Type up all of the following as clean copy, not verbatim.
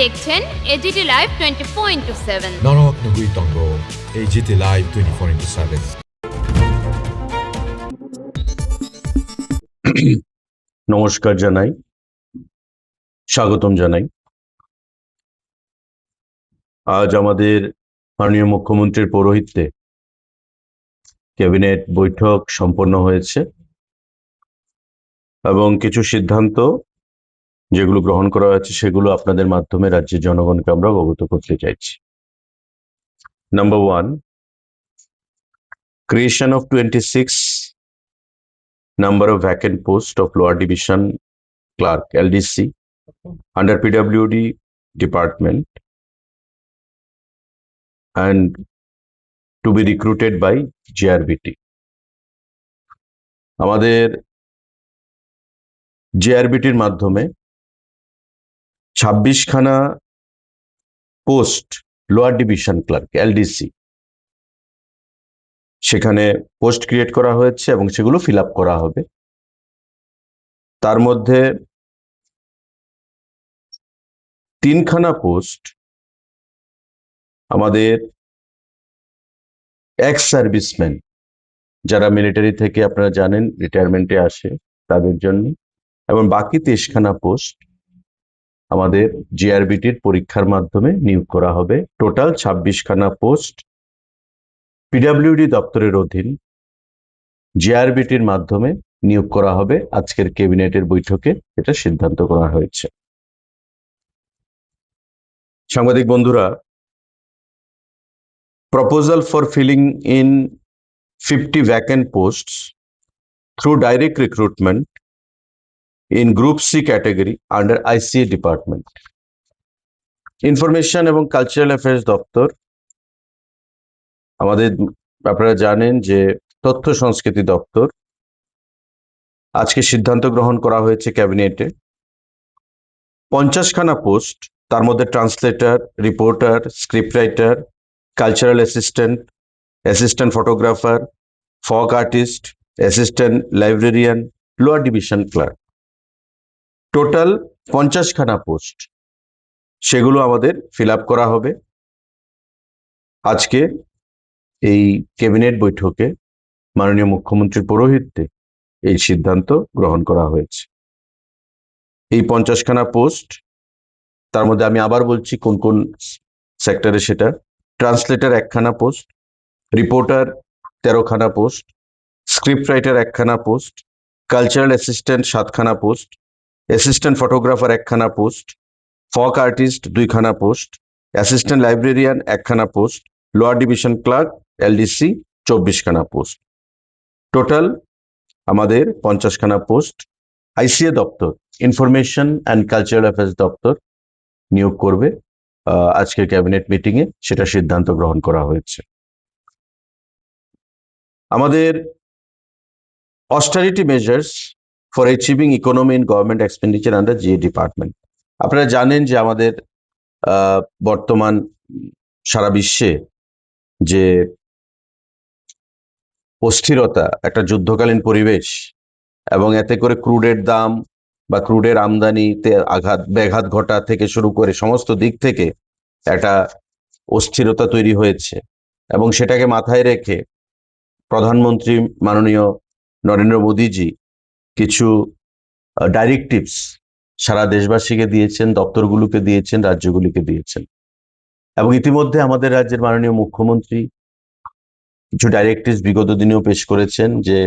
দেখছেন AGT live 24/7। 99.7 AGT live 24/7। নমস্কার জানাই, স্বাগতম জানাই। আজ আমাদের মাননীয় মুখ্যমন্ত্রীর পৌরোহিত্যে ক্যাবিনেট বৈঠক সম্পন্ন হয়েছে এবং কিছু সিদ্ধান্ত যেগুলো গ্রহণ করা হয়েছে সেগুলো আপনাদের মাধ্যমে রাজ্যের জনগণকে আমরা অবগত করতে চাইছি। Number 1, creation of 26 number of vacant post of lower division clerk LDC under PWD department and to be recruited by JRBT. আমাদের JRBTর মাধ্যমে 26খানা post lower division clerk LDC সেখানে পোস্ট ক্রিয়েট করা হয়েছে এবং সেগুলো ফিল আপ করা হবে। তার মধ্যে 3খানা পোস্ট আমাদের এক্স সার্ভিসম্যান যারা মিলিটারি থেকে আপনারা জানেন রিটায়ারমেন্টে আসে তাদের জন্য, এবং বাকি 23খানা পোস্ট আমাদের জিআরবিটির পরীক্ষার মাধ্যমে নিয়োগ করা হবে। টোটাল 26খানা পোস্ট পিডব্লিউডি দপ্তরের অধীন জিআরবিটির মাধ্যমে নিয়োগ করা হবে। আজকের ক্যাবিনেটের বৈঠকে এটা সিদ্ধান্ত করা হয়েছে। সাংবাদিক বন্ধুরা, proposal for filling in 50 vacant posts through direct recruitment in Group C category under ICA department. Information এবং কালচারাল অ্যাফেয়ার্স দপ্তর, আমাদের আপনারা জানেন যে তথ্য সংস্কৃতি দপ্তর, আজকে সিদ্ধান্ত গ্রহণ করা হয়েছে ক্যাবিনেটে 50খানা পোস্ট, তার মধ্যে translator, reporter, script writer, cultural assistant, assistant photographer, folk artist, assistant librarian, lower division clerk. Total 50খানা পোস্ট, সেগুলো আমাদের ফিল আপ করা হবে। আজকে এই ক্যাবিনেট বৈঠকে মাননীয় মুখ্যমন্ত্রীর পৌরোহিত্যে এই সিদ্ধান্ত গ্রহণ করা হয়েছে। এই 50খানা পোস্ট, তার মধ্যে আমি আবার বলছি কোন কোন সেক্টরে সেটা: ট্রান্সলেটর 1খানা পোস্ট, রিপোর্টার 13খানা পোস্ট, স্ক্রিপ্ট রাইটার 1খানা পোস্ট, কালচারাল অ্যাসিস্ট্যান্ট 7খানা পোস্ট, অ্যাসিস্ট্যান্ট ফটোগ্রাফার 1খানা পোস্ট, ফক আর্টিস্ট 2খানা পোস্ট, অ্যাসিস্ট্যান্ট লাইব্রেরিয়ান 1খানা post, lower division clerk LDC 24খানা পোস্ট। টোটাল আমাদের 50খানা পোস্ট ICA দপ্তর, ইনফরমেশন অ্যান্ড কালচারাল অ্যাফেয়ার্স দপ্তর নিয়োগ করবে। আজকের ক্যাবিনেট মিটিংয়ে সেটা সিদ্ধান্ত গ্রহণ করা হয়েছে। আমাদের austerity measures for achieving economy in government expenditure under GA department. আপনারা জানেন যে আমাদের বর্তমান সারা বিশ্বে যে অস্থিরতা, একটা যুদ্ধকালীন পরিবেশ, এবং এতে করে ক্রুডের দাম বা ক্রুডের আমদানিতে ব্যাঘাত ঘটা থেকে শুরু করে সমস্ত দিক থেকে একটা অস্থিরতা তৈরি হয়েছে, এবং সেটাকে মাথায় রেখে প্রধানমন্ত্রী মাননীয় নরেন্দ্র মোদীজি কিছু ডাইরেক্টিভস সারা দেশবাসীকে দিয়েছেন, দপ্তরগুলোকে দিয়েছেন, রাজ্যগুলিকে দিয়েছেন। এবং ইতিমধ্যে আমাদের রাজ্যের মাননীয় মুখ্যমন্ত্রী কিছু ডাইরেক্টিভস বিগত দিনেও পেশ করেছেন যে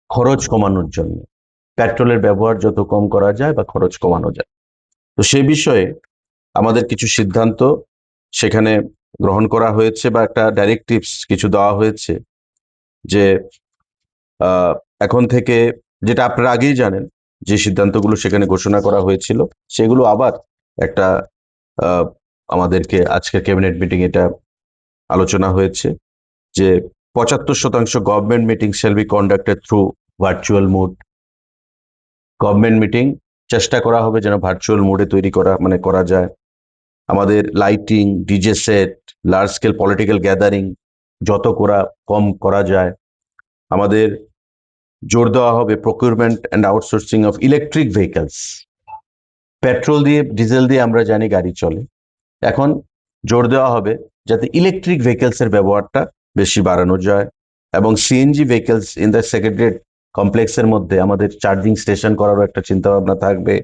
খরচ কমানোর জন্য পেট্রোলের ব্যবহার যত কম করা যায় বা খরচ কমানো যায়। তো সেই বিষয়ে আমাদের কিছু সিদ্ধান্ত সেখানে গ্রহণ করা হয়েছে বা একটা ডাইরেক্টিভস কিছু দেওয়া হয়েছে যে এখন থেকে, যেটা আপনারা আগেই জানেন, যে সিদ্ধান্তগুলো সেখানে ঘোষণা করা হয়েছিল সেগুলো আবার একটা আমাদেরকে আজকের ক্যাবিনেট মিটিং এটা আলোচনা হয়েছে যে 75% government meeting shall be conducted through virtual mode. Government meeting চেষ্টা করা হবে যেন ভার্চুয়াল মোডে করা যায়। আমাদের lighting, DJ set, large scale political gathering যত কম করা যায়। আমাদের জোর দেওয়া হবে procurement and outsourcing of electric vehicles, petrol দিয়ে ডিজেল দিয়ে আমরা জানি গাড়ি চলে, এখন জোর দেওয়া হবে যাতে ইলেকট্রিক ভেহিকেলস এর ব্যবহারটা বেশি বাড়ানো যায়, এবং CNG vehicles in the secretariat কমপ্লেক্সের মধ্যে আমাদের চার্জিং স্টেশন করারও একটা চিন্তা ভাবনা থাকবে।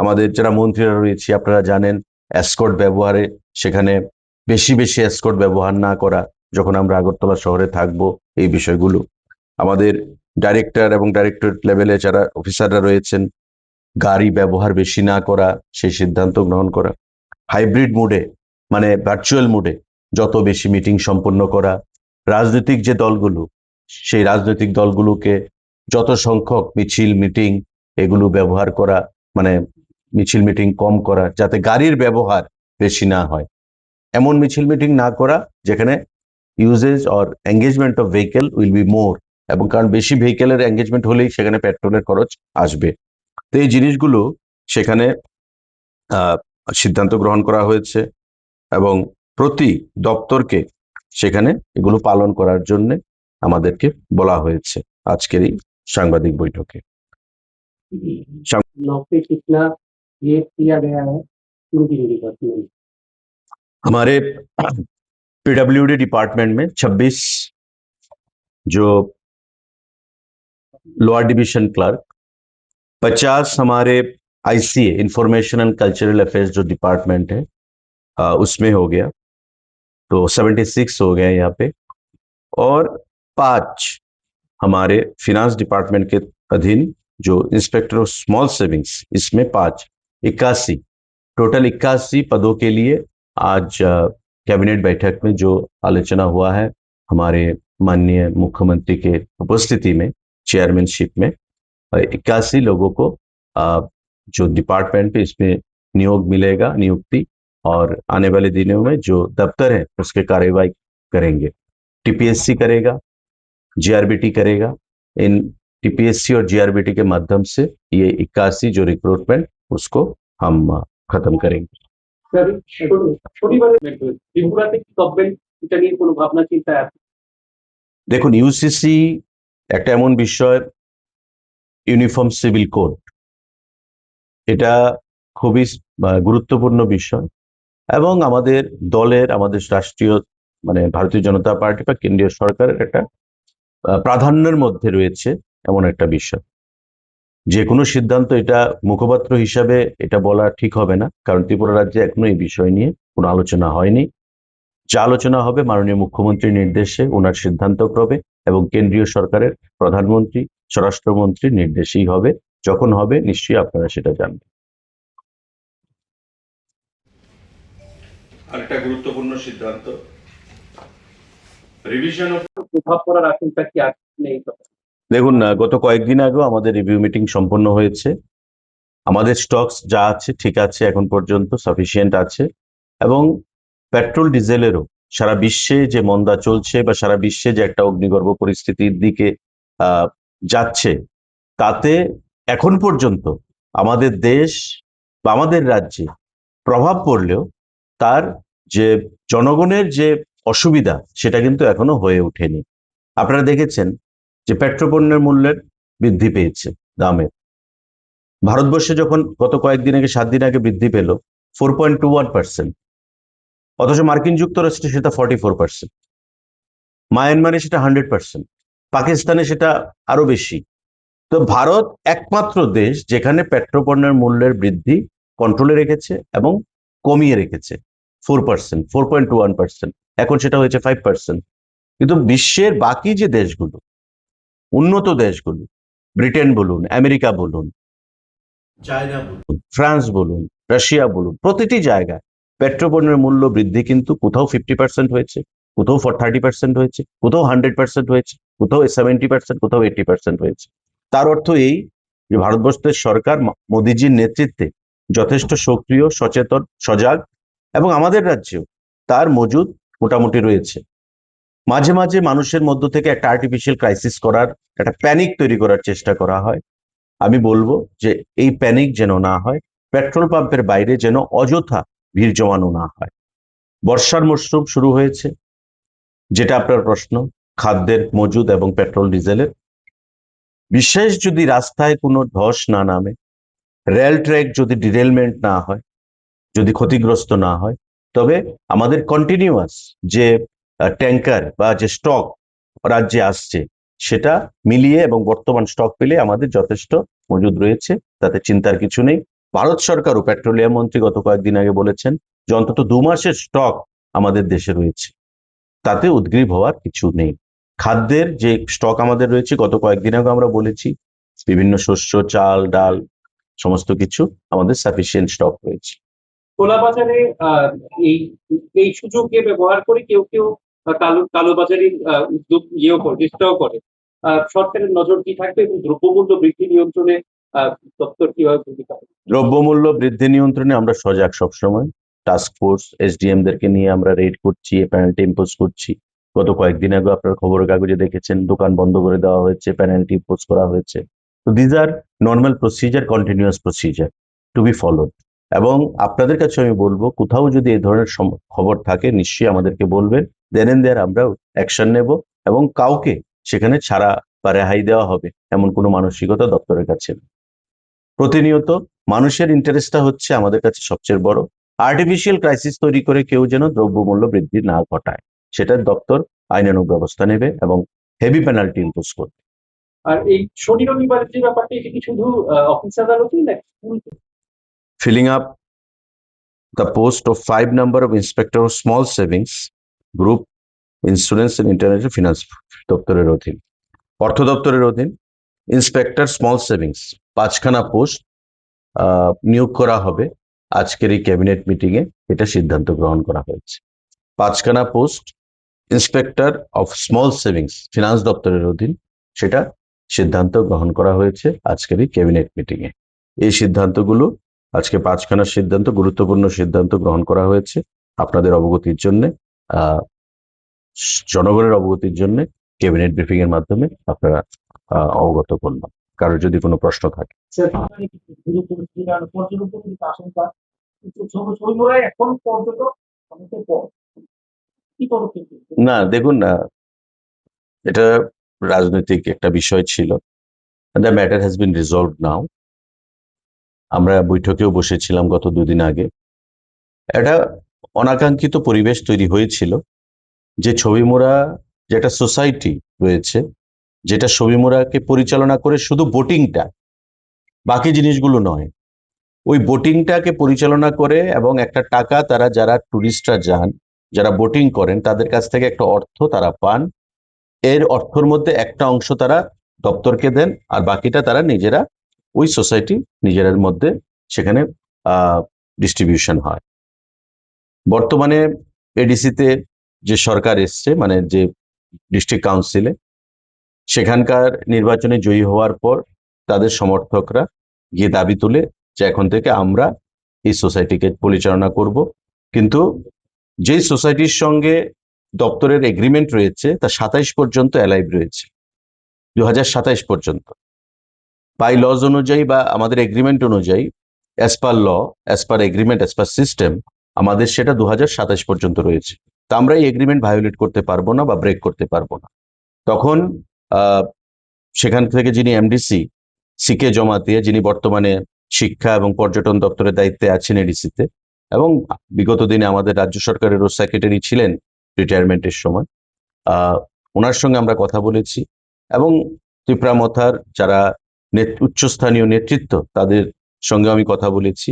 আমাদের যারা মন্ত্রীরা রয়েছে আপনারা জানেন, এসকর্ট ব্যবহারে সেখানে বেশি বেশি এসকর্ট ব্যবহার না করা যখন আমরা আগরতলা শহরে থাকব, এই বিষয়গুলো আমাদের ডাইরেক্টর এবং ডাইরেক্টরেট লেভেলে যারা অফিসাররা রয়েছেন গাড়ি ব্যবহার বেশি না করা, সেই সিদ্ধান্ত গ্রহণ করা। হাইব্রিড মোডে মানে ভার্চুয়াল মোডে যত বেশি মিটিং সম্পন্ন করা। রাজনৈতিক যে দলগুলো, সেই রাজনৈতিক দলগুলোকে যত সংখ্যক মিছিল মিটিং এগুলো ব্যবহার করা, মানে মিছিল মিটিং কম করা, যাতে গাড়ির ব্যবহার বেশি না হয়। এমন মিছিল মিটিং না করা যেখানে uses or engagement of vehicle will be more, এবং কারণ বেশি ভেহিকেলের এঙ্গেজমেন্ট হলেই সেখানে পেট্রোলের খরচ আসবে। তো এই জিনিসগুলো সেখানে সিদ্ধান্ত গ্রহণ করা হয়েছে, এবং প্রতি দপ্তরকে সেখানে এগুলো পালন করার জন্য আমাদেরকে বলা হয়েছে আজকের এই সাংবাদিক বৈঠকে। नौकरी कितना ये किया गया है उनकी डिपार्टमेंट? हमारे पीडब्ल्यूडी डिपार्टमेंट में 26 जो लोअर डिवीजन क्लर्क, 50 हमारे ICA information and cultural affairs जो डिपार्टमेंट है उसमें हो गया, तो 76 हो गया यहाँ पे, और 5 हमारे फिनांस डिपार्टमेंट के अधीन जो इंस्पेक्टर ऑफ स्मॉल सेविंग्स, इसमें 5, 81 टोटल 81 पदों के लिए आज कैबिनेट बैठक में जो आलोचना हुआ है हमारे माननीय मुख्यमंत्री के उपस्थिति में चेयरमैनशिप में 81 लोगों को जो डिपार्टमेंट पे इसमें नियोग मिलेगा, नियुक्ति, और आने वाले दिनों में जो दफ्तर है उसके कार्यवाही करेंगे। टीपीएससी करेगा, जीआरबीटी करेगा। इन टीपीएससी और जीआरबीटी के माध्यम से ये 81 जो रिक्रूटमेंट उसको हम खत्म करेंगे। सर छोटी बात त्रिपुरा থেকে গভর্নমেন্ট এটা নিয়ে কোনো ভাবনা চিন্তা আছে? দেখুন, ইউসিসি একটা এমন বিষয়, ইউনিফর্ম সিভিল কোড, এটা খুবই গুরুত্বপূর্ণ বিষয়, এবং আমাদের দলের, আমাদের রাষ্ট্রীয় মানে ভারতীয় জনতা পার্টি বা কেন্দ্রীয় সরকারের একটা প্রাধান্যের মধ্যে রয়েছে এমন একটা বিষয়। যে কোনো সিদ্ধান্ত এটা মুখপাত্র হিসাবে এটা বলা ঠিক হবে না, কারণ ত্রিপুরা রাজ্যে এখনো এই বিষয় নিয়ে কোনো আলোচনা হয়নি। যা আলোচনা হবে মাননীয় মুখ্যমন্ত্রীর নির্দেশে, ওনার সিদ্ধান্ত ক্রমে, এবং কেন্দ্রীয় সরকারের প্রধানমন্ত্রী, স্বরাষ্ট্রমন্ত্রীর নির্দেশেই হবে। যখন হবে নিশ্চয়ই আপনারা সেটা জানবেন। আরেকটা গুরুত্বপূর্ণ সিদ্ধান্ত, রিভিশন অফ প্রভাব পড়ার আশঙ্কা কি আছে নেই? দেখুন, গত কয়েকদিন আগেও আমাদের রিভিউ মিটিং সম্পন্ন হয়েছে। আমাদের স্টকস যা আছে ঠিক আছে, এখন পর্যন্ত সাফিসিয়েন্ট আছে, এবং পেট্রোল ডিজেলেরও সারা বিশ্বে যে মন্দা চলছে বা সারা বিশ্বে যে একটা অগ্নিগর্ভ পরিস্থিতির দিকে যাচ্ছে, তাতে এখন পর্যন্ত আমাদের দেশ বা আমাদের রাজ্যে প্রভাব পড়লেও তার যে জনগণের যে অসুবিধা সেটা কিন্তু এখনো হয়ে ওঠেনি। আপনারা দেখেছেন যে পেট্রোপণ্যের মূল্যের বৃদ্ধি পেয়েছে দামের। ভারতবর্ষে যখন গত কয়েকদিন আগে, 7 দিন আগে বৃদ্ধি পেল 4.21%, অথচ মার্কিন যুক্তরাষ্ট্রে সেটা 44%, মায়ানমারে সেটা 100%, পাকিস্তানে সেটা আরো বেশি। তো ভারত একমাত্র দেশ যেখানে পেট্রোপণ্যের মূল্যের বৃদ্ধি কন্ট্রোলে রেখেছে এবং কমিয়ে রেখেছে 4%, 4.21%, এখন সেটা হয়েছে 5%। কিন্তু বিশ্বের বাকি যে দেশগুলো, উন্নত দেশগুলো, ব্রিটেন বলুন, আমেরিকা বলুন, চায়না বলুন, ফ্রান্স বলুন, রাশিয়া বলুন, প্রতিটি জায়গায় পেট্রোপণ্যের মূল্য বৃদ্ধি কিন্তু কোথাও 50% হয়েছে, কোথাও 30% হয়েছে, কোথাও 100% হয়েছে, কোথাও 70%, কোথাও 80% হয়েছে। তার অর্থ এই যে ভারতবর্ষের সরকার মোদিজির নেতৃত্বে যথেষ্ট সক্রিয়, সচেতন, সজাগ, এবং আমাদের রাজ্যেও তার মজুদ মোটামুটি রয়েছে। মাঝে মাঝে মানুষের মধ্য থেকে একটা আর্টিফিশিয়াল ক্রাইসিস করার, একটা প্যানিক তৈরি করার চেষ্টা করা হয়। আমি বলবো যে এই প্যানিক যেন না হয়, পেট্রোল পাম্পের বাইরে যেন অযথা ভিড় জমানো না হয়। বর্ষার মরশুম শুরু হয়েছে, যেটা আপনার প্রশ্ন, খাদ্যের মজুদ এবং পেট্রোল ডিজেলের। বিশেষ যদি রাস্তায় কোনো ধস না নামে, রেল ট্র্যাক যদি ডিরেলমেন্ট না হয়, যদি ক্ষতিগ্রস্ত না হয়, তবে আমাদের কন্টিনিউয়াস যে ট্যাঙ্কার বা যে স্টক রাজ্যে আসছে সেটা মিলিয়ে এবং বর্তমান স্টক পেলে আমাদের যথেষ্ট মজুদ রয়েছে, তাতে চিন্তার কিছু নেই। ভারত সরকারও, পেট্রোলিয়াম মন্ত্রী গত কয়েকদিন আগে বলেছেন যে অন্তত 2 মাসের স্টক আমাদের দেশে রয়েছে, তাতে উদ্গ্রীব হওয়ার কিছু নেই। খাদ্যের যে স্টক আমাদের রয়েছে, গত কয়েকদিন আগে আমরা বলেছি, বিভিন্ন শস্য, চাল, ডাল, সমস্ত কিছু আমাদের সাফিসিয়েন্ট স্টক রয়েছে। খোলা বাজারে এই এই সুযোগকে ব্যবহার করে কেউ কেউ কালোবাজারি উদ্যোগ চেষ্টাও করে। সরকারের নজর কি থাকবে এবং দ্রব্যমূল্য বৃদ্ধি নিয়ন্ত্রণে দপ্তর কিভাবে ভূমিকা রাখবে? দ্রব্যমূল্য বৃদ্ধি নিয়ন্ত্রণে আমরা সজাগ সবসময়। টাস্ক ফোর্স এসডিএম দেরকে নিয়ে আমরা রেড করছি, পেনাল্টি ইম্পোজ করছি। গত কয়েকদিন আগে আপনার খবরের কাগজে দেখেছেন দোকান বন্ধ করে দেওয়া হয়েছে, পেনাল্টি ইম্পোজ করা হয়েছে। তো these are normal procedure, continuous procedure to be followed. এবং আপনাদের কাছে আমি বলবো, কোথাও যদি এই ধরনের খবর থাকে নিশ্চয়ই আমাদেরকে বলবেন, দেন এন্ড দেয়ার আমরা অ্যাকশন নেব এবং কাউকে সেখানে ছাড়া বা রেহাই দেওয়া হবে এমন কোনো মানসিকতা দপ্তরের কাছে নেই। প্রতিনিয়ত মানুষের ইন্টারেস্টটা হচ্ছে আমাদের কাছে সবচেয়ে বড়। আর্টিফিশিয়াল ক্রাইসিস তৈরি করে কেউ যেন দ্রব্যমূল্য বৃদ্ধি না ঘটায়, সেটার দপ্তর আইনানুগ ব্যবস্থা নেবে এবং হেভি পেনাল্টি ইম্পোজ করবে। আর এই শনি রবিবারের যে ব্যাপারটা, এটা কি শুধু অফিস আদালতেই না school? Filling up the post of 5 number of Inspector of Small Savings Group Insurance and International Finance দপ্তরের অধীন, অর্থ দপ্তরের অধীন ইন্সপেক্টর স্মল সেভিংস 5খানা পোস্ট নিয়োগ করা হবে। আজকের এই ক্যাবিনেট মিটিং এ এটা সিদ্ধান্ত গ্রহণ করা হয়েছে। 5খানা post inspector of small savings finance দপ্তরের অধীন, সেটা সিদ্ধান্ত গ্রহণ করা হয়েছে আজকের এই ক্যাবিনেট মিটিং এ। এই সিদ্ধান্তগুলো, আজকে 5খানা সিদ্ধান্ত, গুরুত্বপূর্ণ সিদ্ধান্ত গ্রহণ করা হয়েছে আপনাদের অবগতির জন্য, জনগণের অবগতির জন্য ক্যাবিনেট ব্রিফিং এর মাধ্যমে আপনারা অবগত করলাম। কারোর যদি কোনো প্রশ্ন থাকে। না, দেখুন, এটা রাজনৈতিক একটা বিষয় ছিল। The matter has been resolved now. আমরা বৈঠকেও বসেছিলাম গত 2 দিন আগে। একটা অনাকাঙ্ক্ষিত পরিবেশ তৈরি হয়েছিল যে ছবিমুড়া যেটা সোসাইটি রয়েছে, যেটা ছবিমুড়াকে পরিচালনা করে শুধু বোটিংটা, বাকি জিনিসগুলো নয়, ওই বোটিংটাকে পরিচালনা করে এবং একটা টাকা তারা, যারা টুরিস্টরা যান, যারা বোটিং করেন, তাদের কাছ থেকে একটা অর্থ তারা পান। এর অর্থের মধ্যে একটা অংশ তারা দপ্তরকে দেন, আর বাকিটা তারা নিজেরা ওই সোসাইটি নিজেদের মধ্যে সেখানে ডিস্ট্রিবিউশন হয়। বর্তমানে এডিসিতে যে সরকার এসছে, মানে যে ডিস্ট্রিক্ট কাউন্সিলে, সেখানকার নির্বাচনে জয়ী হওয়ার পর তাদের সমর্থকরা গিয়ে দাবি তুলে যে এখন থেকে আমরা এই সোসাইটিকে পরিচালনা করব। কিন্তু যেই সোসাইটির সঙ্গে দপ্তরের এগ্রিমেন্ট রয়েছে তা 27 পর্যন্ত অ্যালাইভ রয়েছে, 2027 পর্যন্ত। বাই লজ অনুযায়ী বা আমাদের এগ্রিমেন্ট অনুযায়ী, as per law, as per agreement, as per system, আমাদের সেটা 2027 পর্যন্ত রয়েছে। তা আমরা এই এগ্রিমেন্ট ভায়োলেট করতে পারবো না বা ব্রেক করতে পারবো না। তখন সেখান থেকে যিনি এমডিসি সিকে জমাতিয়া, যিনি বর্তমানে শিক্ষা এবং পর্যটন দপ্তরের দায়িত্বে আছেন এডিসিতে, এবং বিগত দিনে আমাদের রাজ্য সরকারেরও সেক্রেটারি ছিলেন রিটায়ারমেন্টের সময়, ওনার সঙ্গে আমরা কথা বলেছি এবং ত্রিপুরা মথার যারা উচ্চস্থানীয় নেতৃত্ব, তাদের সঙ্গে আমি কথা বলেছি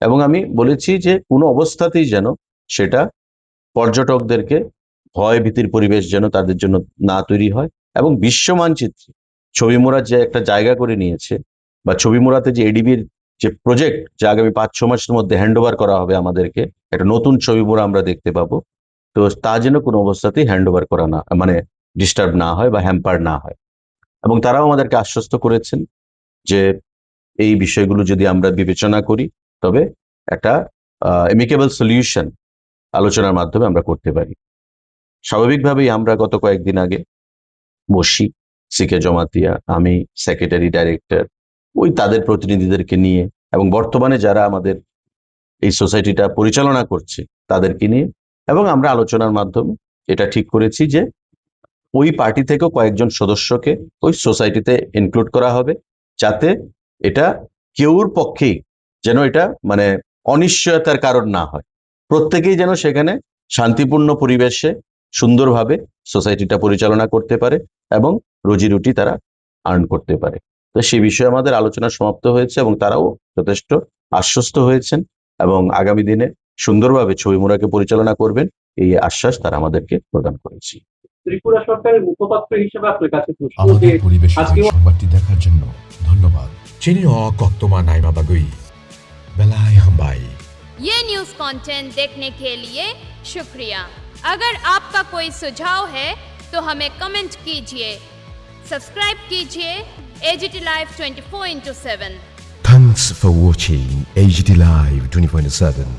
এবং আমি বলেছি যে কোনো অবস্থাতেই যেন সেটা পর্যটকদেরকে ভয় ভীতির পরিবেশ যেন তাদের জন্য না তৈরি হয়। এবং বিশ্ব মানচিত্রে ছবিমুড়া যে একটা জায়গা করে নিয়েছে, বা ছবিমুড়াতে যে এডিবির যে প্রজেক্ট, যা আগামী 5-6 মাসের মধ্যে হ্যান্ড ওভার করা হবে আমাদেরকে, একটা নতুন ছবিমুড়া আমরা দেখতে পাবো, তো তা যেন কোনো অবস্থাতেই হ্যান্ড ওভার করা না, মানে ডিস্টার্ব না হয় বা হ্যাম্পার না হয়। এবং তারাও আমাদেরকে আশ্বস্ত করেছেন যে এই বিষয়গুলো যদি আমরা বিবেচনা করি, তবে একটা এমিকেবল সলিউশন আলোচনার মাধ্যমে আমরা করতে পারি। স্বাভাবিকভাবেই আমরা গত কয়েকদিন আগে বসি, সিকে জমাতিয়া, আমি, সেক্রেটারি, ডাইরেক্টর, ওই তাদের প্রতিনিধিদেরকে নিয়ে এবং বর্তমানে যারা আমাদের এই সোসাইটিটা পরিচালনা করছে তাদেরকে নিয়ে, এবং আমরা আলোচনার মাধ্যমে এটা ঠিক করেছি যে ওই পার্টি থেকেও কয়েকজন সদস্যকে ওই সোসাইটিতে ইনক্লুড করা হবে, যাতে এটা কেউর পক্ষেই যেন এটা মানে অনিশ্চয়তার কারণ না হয়। প্রত্যেকেই যেন সেখানে শান্তিপূর্ণ পরিবেশে সুন্দরভাবে সোসাইটিটা পরিচালনা করতে পারে এবং রুজি রুটি তারা আর্ন করতে পারে। তো সেই বিষয়ে আমাদের আলোচনা সমাপ্ত হয়েছে এবং তারাও যথেষ্ট আশ্বস্ত হয়েছেন এবং আগামী দিনে সুন্দরভাবে ছবিমুড়াকে পরিচালনা করবেন এই আশ্বাস তারা আমাদেরকে প্রদান করেছে। ত্রিপুরা সরকারের মুখপাত্র হিসেবে আপনার কাছে প্রশ্ন যে আমাদের পরিবেশিত আজকে এই সংবাদটি দেখার জন্য ধন্যবাদ। চিনিও কক্তমা নাইমা বাগুই বেলায় হাম্বাই। ये न्यूज़ कंटेंट देखने के लिए शुक्रिया। अगर आपका कोई सुझाव है तो हमें कमेंट कीजिए, सब्सक्राइब कीजिए AGT Live 24/7। Thanks for watching AGT Live 24/7.